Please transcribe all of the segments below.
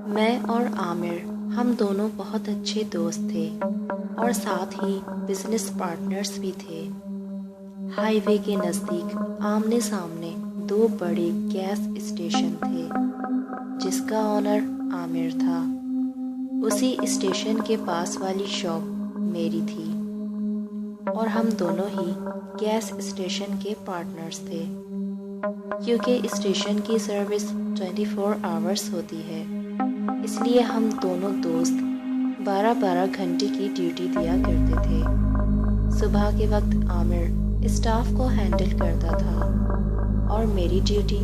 मैं और आमिर हम दोनों बहुत अच्छे दोस्त थे और साथ ही बिजनेस पार्टनर्स भी थे। हाईवे के नज़दीक आमने सामने दो बड़े गैस स्टेशन थे जिसका ऑनर आमिर था। उसी स्टेशन के पास वाली शॉप मेरी थी और हम दोनों ही गैस स्टेशन के पार्टनर्स थे। क्योंकि स्टेशन की सर्विस 24 आवर्स होती है, इसलिए हम दोनों दोस्त 12-12 घंटे की ड्यूटी दिया करते थे। सुबह के वक्त आमिर स्टाफ को हैंडल करता था और मेरी ड्यूटी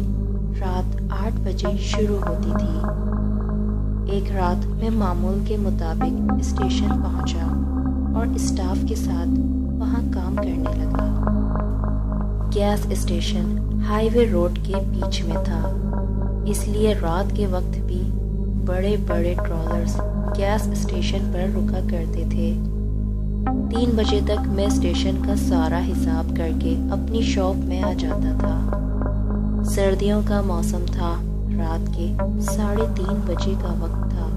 रात 8 बजे शुरू होती थी। एक रात मैं मामूल के मुताबिक स्टेशन पहुंचा और स्टाफ के साथ वहां काम करने लगा। गैस स्टेशन हाईवे रोड के बीच में था, इसलिए रात के वक्त भी बड़े बड़े ट्रॉलर्स गैस स्टेशन पर रुका करते थे। 3 बजे तक मैं स्टेशन का सारा हिसाब करके अपनी शॉप में आ जाता था। सर्दियों का मौसम था, रात के 3:30 बजे का वक्त था।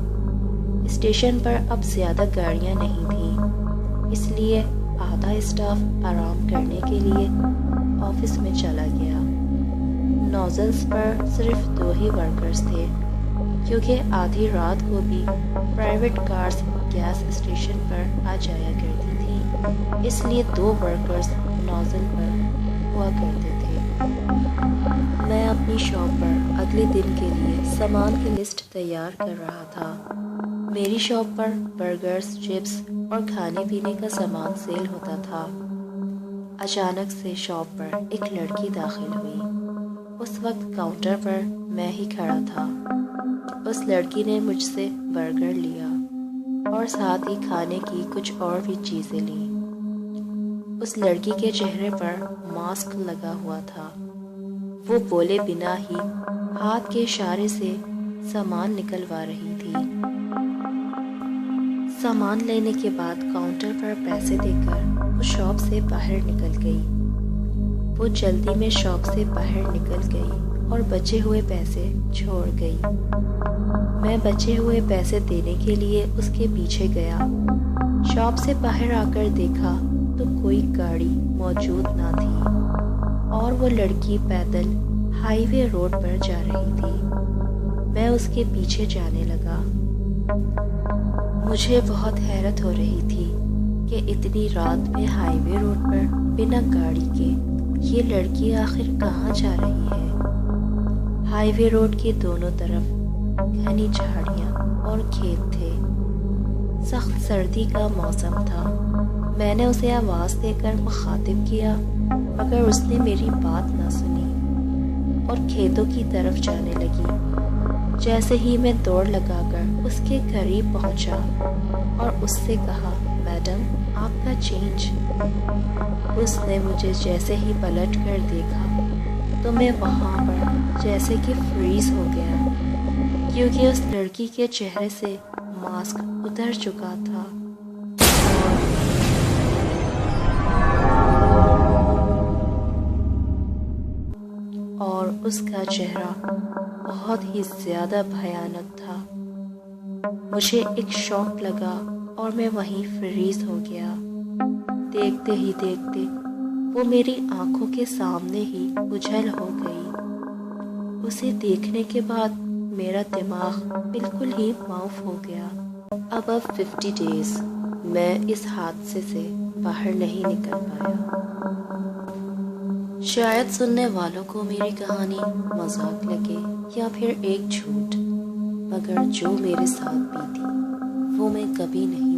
स्टेशन पर अब ज़्यादा गाड़ियां नहीं थी, इसलिए आधा स्टाफ आराम करने के लिए ऑफिस में चला गया। नोजल्स पर सिर्फ 2 ही वर्कर्स थे, क्योंकि आधी रात को भी प्राइवेट कार्स गैस स्टेशन पर आ जाया करती थी, इसलिए 2 वर्कर्स नोजल पर हुआ करते थे। मैं अपनी शॉप पर अगले दिन के लिए सामान की लिस्ट तैयार कर रहा था। मेरी शॉप पर बर्गर्स, चिप्स और खाने पीने का सामान सेल होता था। अचानक से शॉप पर एक लड़की दाखिल हुई। उस वक्त काउंटर पर मैं ही खड़ा था। उस लड़की ने मुझसे बर्गर लिया और साथ ही खाने की कुछ और भी चीज़ें ली। उस लड़की के चेहरे पर मास्क लगा हुआ था। वो बोले बिना ही हाथ के इशारे से सामान निकलवा रही थी। सामान लेने के बाद काउंटर पर पैसे देकर वो शॉप से बाहर निकल गई। वो जल्दी में शॉप से बाहर निकल गई और बचे हुए पैसे छोड़ गई। मैं बचे हुए पैसे देने के लिए उसके पीछे गया। शॉप से बाहर आकर देखा तो कोई गाड़ी मौजूद ना थी और वो लड़की पैदल हाईवे रोड पर जा रही थी। मैं उसके पीछे जाने लगा। मुझे बहुत हैरत हो रही थी कि इतनी रात में हाईवे रोड पर बिना गाड़ी के ये लड़की आखिर कहाँ जा रही है। हाईवे रोड के दोनों तरफ घनी झाड़ियाँ और खेत थे। सख्त सर्दी का मौसम था। मैंने उसे आवाज़ देकर मुखातिब किया, मगर उसने मेरी बात ना सुनी और खेतों की तरफ जाने लगी। जैसे ही मैं दौड़ लगाकर उसके करीब पहुंचा और उससे कहा, मैडम आपका चेंज। उसने मुझे जैसे ही पलट कर देखा तो मैं वहाँ पर जैसे कि फ्रीज हो गया, क्योंकि उस लड़की के चेहरे से मास्क उतर चुका था और उसका चेहरा बहुत ही ज़्यादा भयानक था। मुझे एक शॉक लगा और मैं वहीं फ्रीज हो गया। देखते ही देखते वो मेरी आंखों के सामने ही उछल हो गई। उसे देखने के बाद मेरा दिमाग बिल्कुल ही माफ हो गया। अब 50 डेज मैं इस हादसे से बाहर नहीं निकल पाया। शायद सुनने वालों को मेरी कहानी मजाक लगे या फिर एक झूठ, मगर जो मेरे साथ बीती वो मैं कभी नहीं